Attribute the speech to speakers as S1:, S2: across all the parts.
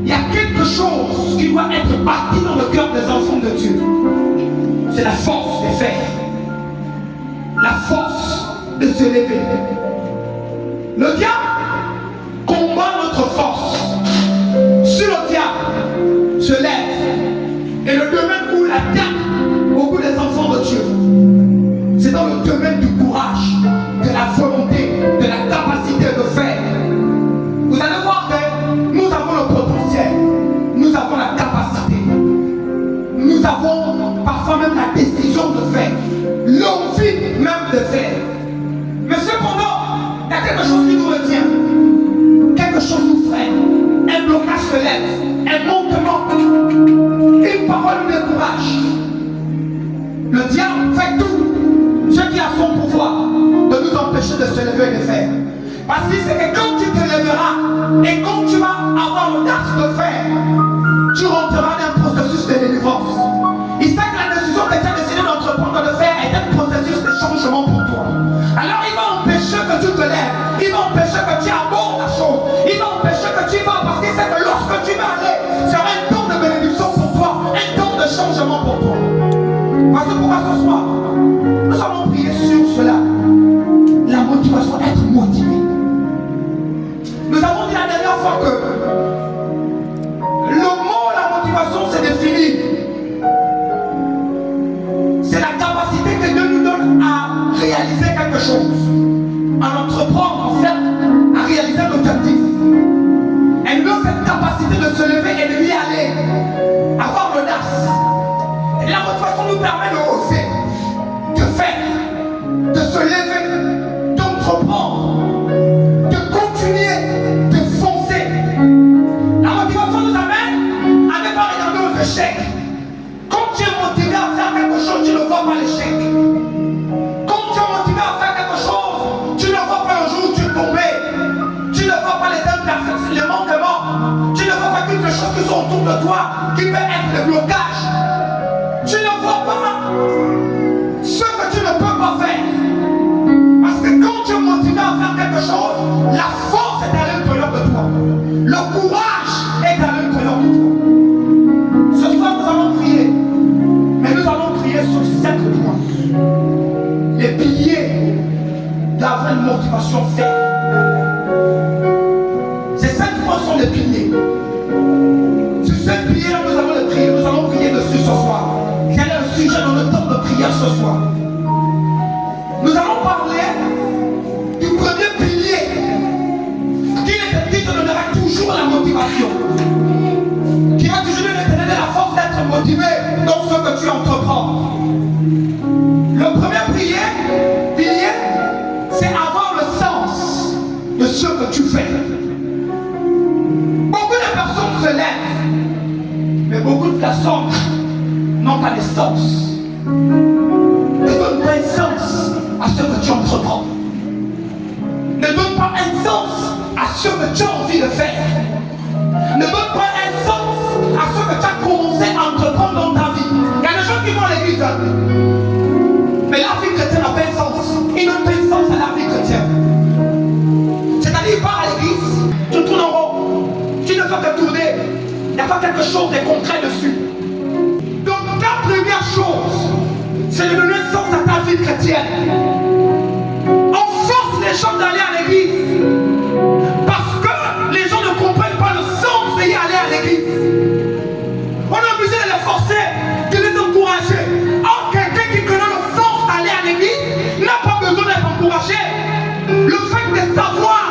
S1: il y a quelque chose qui doit être bâti dans le cœur des enfants de Dieu. C'est la force de faire. La force de se lever. Le diable combat notre force. Si le diable se lève, et le domaine où il attaque beaucoup des enfants de Dieu, c'est dans le domaine du courage, de la volonté, de la capacité de faire. Vous allez voir que nous avons le potentiel, nous avons la capacité, nous avons parfois même la décision de faire, l'envie même de faire. Mais cependant, il y a quelque chose qui nous retient, quelque chose nous freine, un blocage se lève, un manquement, une parole nous décourage. Le diable fait tout ce qui a son pouvoir de nous empêcher de se lever et de faire. Parce qu'il sait que quand tu te lèveras et quand tu vas avoir l'audace de faire, tu rentreras dans un processus de délivrance. Il sait que la décision que tu as décidé d'entreprendre de faire est un processus de changement pour toi. Alors il va empêcher que tu te lèves, il va empêcher que tu abordes la chose, il va empêcher que tu vas, parce qu'il sait que lorsque tu vas aller, c'est un temps de bénédiction pour toi, un temps de changement pour toi. Parce que pourquoi ce soir, nous allons prier sur cela. La motivation, être motivé. Nous avons dit la dernière fois que le mot, la motivation, c'est défini. C'est la capacité que Dieu nous donne à réaliser quelque chose, à entreprendre, en fait, à réaliser un objectif. Et nous avons cette capacité de se lever et de y aller, avoir l'audace. Et la motivation nous permet de oser, de faire, de se lever, d'entreprendre, de continuer, de foncer. La motivation nous amène à ne pas regarder aux échecs. Quand tu es motivé à faire quelque chose, tu ne vois pas l'échec. Quand tu es motivé à faire quelque chose, tu ne vois pas le jour où tu es tombé. Tu ne vois pas les imperfections, les manquements. Tu ne vois pas toutes les choses qui sont autour de toi, qui peuvent être des blocages. Tu ne vois pas ce que tu ne peux pas faire. Parce que quand tu es motivé à faire quelque chose, la force est à l'intérieur de toi. Le courage est à l'intérieur de toi. Ce soir, nous allons prier. Mais nous allons prier sur 5 points. Les piliers d'avoir une motivation ferme. Ces 5 points sont les piliers. Sur ces piliers, nous allons les prier. Nous allons prier dessus ce soir. Quel est le sujet dans le temps de prière ce soir? Nous allons parler du premier pilier qui te donnera toujours la motivation, qui va toujours te donner la force d'être motivé dans ce que tu entreprends. Le premier pilier, c'est avoir le sens de ce que tu fais. Beaucoup de personnes se lèvent, mais beaucoup de personnes n'ont pas de sens. Ne donne pas un sens à ce que tu entreprends. Ne donne pas un sens à ce que tu as envie de faire. Ne donne pas un sens à ce que tu as commencé à entreprendre dans ta vie. Il y a des gens qui vont à l'église, mais la vie chrétienne n'a pas un sens. Ils n'ont pas un sens à la vie chrétienne. C'est-à-dire, ils partent à l'église, tu tournes en rond, tu ne fais que tourner, il n'y a pas quelque chose de concret dessus. Donc ta première chose, c'est de donner sens à ta vie chrétienne. On force les gens d'aller à l'église parce que les gens ne comprennent pas le sens d'y aller à l'église. On est obligé de les forcer, de les encourager. Or, quelqu'un qui connaît le sens d'aller à l'église n'a pas besoin d'être encouragé. Le fait de savoir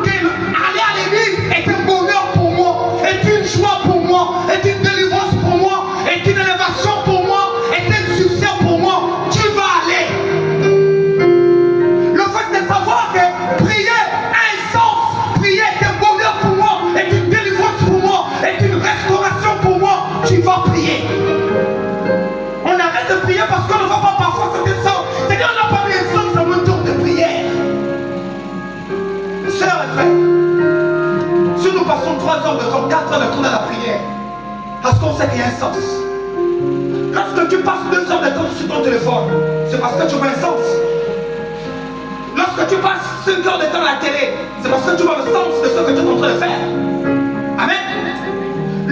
S1: qu'aller à l'église est un bonheur pour moi, est une joie pour moi, est une délivrance pour moi, est une élévation pour moi, est un succès pour moi, tu vas aller. Le fait de savoir que prier a un sens, prier est un bonheur pour moi, est une délivrance pour moi, est une restauration pour moi, tu vas prier. On arrête de prier parce qu'on ne voit pas parfois ce que ça. C'est-à-dire qu'on n'a pas mis un sens dans le tour de prière. Sœurs et frères, si nous passons 3 heures de temps, 4 heures de temps dans la prière, parce qu'on sait qu'il y a un sens. Lorsque tu passes 2 heures de temps sur ton téléphone, c'est parce que tu vois un sens. Lorsque tu passes 5 heures de temps à la télé, c'est parce que tu vois le sens de ce que tu es en train de faire. Amen.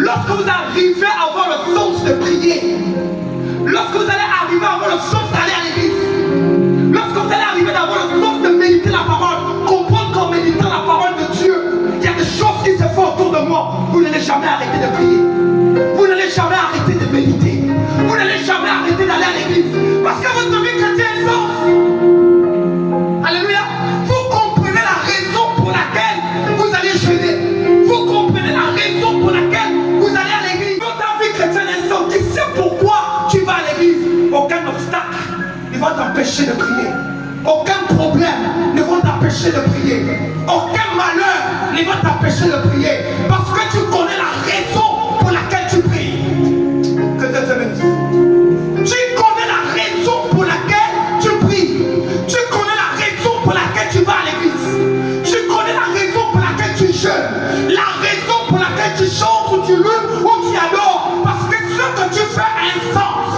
S1: Lorsque vous arrivez à avoir le sens de prier, lorsque vous allez arriver à avoir le sens d'aller à l'église, lorsque vous allez arriver à avoir le sens de méditer la parole, comprendre qu'en méditant la parole de Dieu, il y a des choses qui se font autour de moi, vous n'allez jamais arrêter de prier. Vous n'allez jamais arrêter de méditer. Vous n'allez jamais arrêter d'aller à l'église. Parce que votre vie chrétienne est sens. Alléluia. Vous comprenez la raison pour laquelle vous allez jeûner. Vous comprenez la raison pour laquelle vous allez à l'église. Votre vie chrétienne est sens. Tu sais pourquoi tu vas à l'église. Aucun obstacle ne va t'empêcher de prier. Aucun problème ne va t'empêcher de prier. Aucun malheur ne va t'empêcher de prier. Parce que tu connais la raison pour laquelle tu pries. Que Dieu te bénisse. Tu connais la raison pour laquelle tu pries. Tu connais la raison pour laquelle tu vas à l'église. Tu connais la raison pour laquelle tu jeûnes. La raison pour laquelle tu chantes ou tu loues ou tu adores. Parce que ce que tu fais a un sens.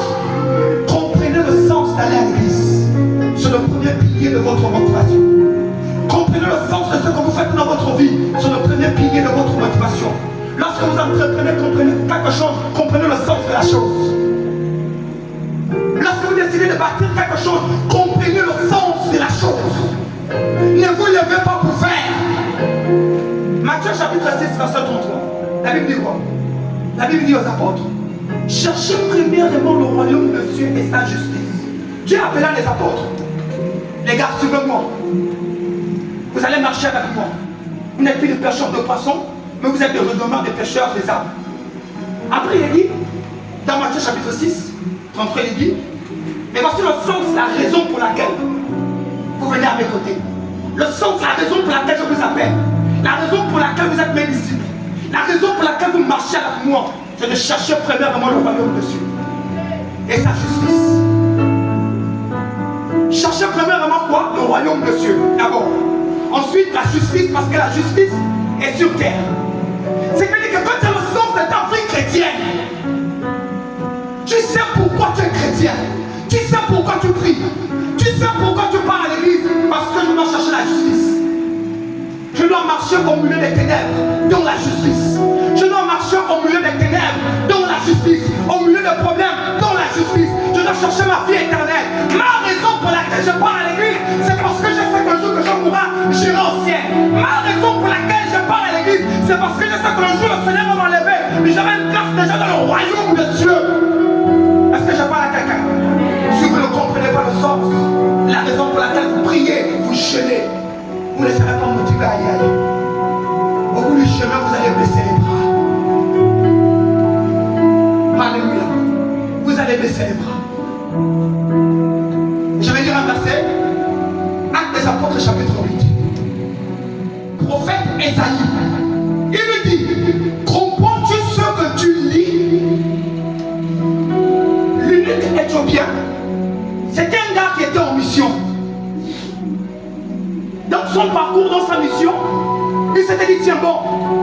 S1: Comprenez le sens d'aller à l'église. C'est le premier pilier de votre motivation. Comprenez le sens de ce que vous faites dans votre vie. C'est le premier pilier de votre motivation. Lorsque vous entreprenez, comprenez quelque chose, comprenez le sens de la chose. Lorsque vous décidez de bâtir quelque chose, comprenez le sens de la chose. Ne vous levez pas pour faire. Matthieu chapitre 6, verset 33. La Bible dit quoi? La Bible dit aux apôtres, cherchez premièrement le royaume de Dieu et sa justice. Dieu appela les apôtres. Les gars, suivez-moi. Vous allez marcher avec moi. Vous n'êtes plus des pêcheurs de poissons, mais vous êtes des redemandeurs des pêcheurs des âmes. Après, il dit, dans Matthieu chapitre 6, 33, il dit, mais voici le sens, la raison pour laquelle vous venez à mes côtés. Le sens, la raison pour laquelle je vous appelle. La raison pour laquelle vous êtes mes disciples. La raison pour laquelle vous marchez avec moi, c'est de chercher premièrement le royaume de Dieu et sa justice. Cherchez premièrement quoi? Le royaume de Dieu, d'abord. Ensuite, la justice, parce que la justice est sur terre. C'est-à-dire que quand tu as le sens de ta vie chrétienne, tu sais pourquoi tu es chrétien. Tu sais pourquoi tu pries. Tu sais pourquoi tu pars à l'église. Parce que je dois chercher la justice. Je dois marcher au milieu des ténèbres, dans la justice. Je dois marcher au milieu des ténèbres, dans la justice. Au milieu des problèmes, dans la justice. Je dois chercher ma vie éternelle. Ma raison pour laquelle je pars à l'église, c'est parce que je sais qu'un jour que je mourrai, j'irai au ciel. Ma raison pour laquelle je pars à l'église, c'est parce que je sais que le jour le Seigneur va m'enlever. Mais j'aurai une place déjà dans le royaume de Dieu. Est-ce que je parle à quelqu'un? Si vous ne comprenez pas le sens, la raison pour laquelle vous priez, vous jeûnez, vous ne serez pas motivé à y aller. Au bout du chemin, vous allez baisser les bras. Alléluia. Vous allez baisser les bras. Je vais dire un verset. Actes des Apôtres, chapitre 8. Prophète Ésaïe, il lui dit, comprends-tu ce que tu lis? L'unique éthiopien, c'était un gars qui était en mission. Dans son parcours, dans sa mission, il s'était dit, tiens bon,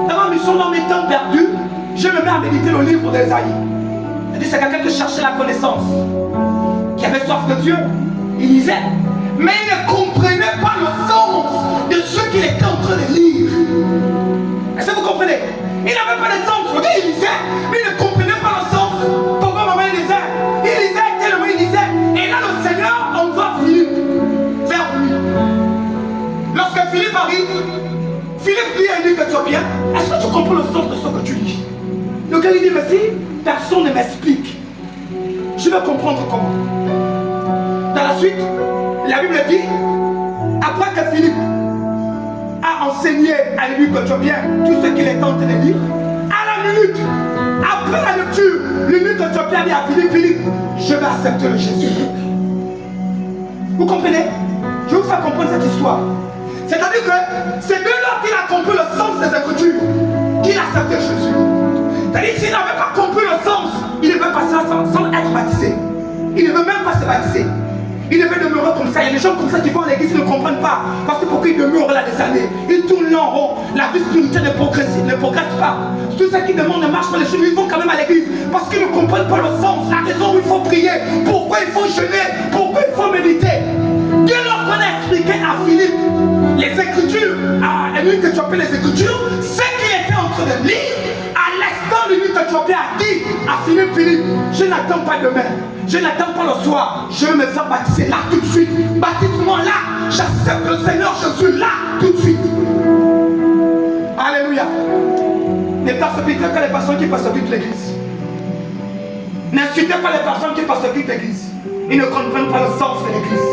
S1: dans ma mission, dans mes temps perdus, je me mets à méditer le livre d'Ésaïe. C'est quelqu'un qui cherchait la connaissance, qui avait soif de Dieu. Il lisait, mais il ne comprenait pas le sens de ce qu'il était en train de lire. Est-ce que vous comprenez? Il n'avait pas de sens. Le gars, il lisait, mais il ne comprenait pas le sens. Pourquoi maman il lisait tellement il lisait. Et là, le Seigneur envoie Philippe vers lui. Lorsque Philippe arrive, Philippe dit à lui que tu es bien. Est-ce que tu comprends le sens de ce que tu lis? Le gars, il dit, mais si personne ne m'explique, je vais comprendre comment. Dans la suite, la Bible dit, après que Philippe a enseigné à lui que tu es bien tout ce qu'il est en train de lire, à la minute, après la lecture, l'unique que tu as bien dit à Philippe, Philippe, je vais accepter le Jésus. Vous comprenez? Je vais vous faire comprendre cette histoire. C'est-à-dire que c'est de là qu'il a compris le sens des Écritures qu'il a accepté Jésus. C'est-à-dire s'il n'avait pas compris le sens, il devait passer là sans être baptisé. Il ne veut même pas se baptiser. Il devait demeurer comme ça. Il y a des gens comme ça qui vont à l'église qui ne comprennent pas. Parce que pourquoi ils demeurent là des années? Ils tournent là en rond. La vie spirituelle ne progresse pas. Tous ceux qui demandent ne marchent pas les choses, ils vont quand même à l'église. Parce qu'ils ne comprennent pas le sens, la raison où il faut prier, pourquoi il faut jeûner, pourquoi il faut méditer. Dès lors qu'on a expliqué à Philippe les Écritures, à lui que tu appelles les Écritures, ce qu'il était en train de lire, à l'instant temps limite que tu as bien dit à Philippe, je n'attends pas demain, je n'attends pas le soir, je vais me faire baptiser là tout de suite. Baptise-moi là, j'accepte le Seigneur, je suis là tout de suite. Alléluia. Ne persécutez pas les personnes qui persécutent l'église. N'insultez pas les personnes qui persécutent l'église. Ils ne comprennent pas le sens de l'église.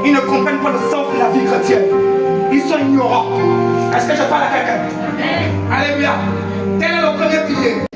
S1: Ils ne comprennent pas le sens de la vie chrétienne. Ils sont ignorants. Est-ce que je parle à quelqu'un? Alléluia. Quel est le premier pilier?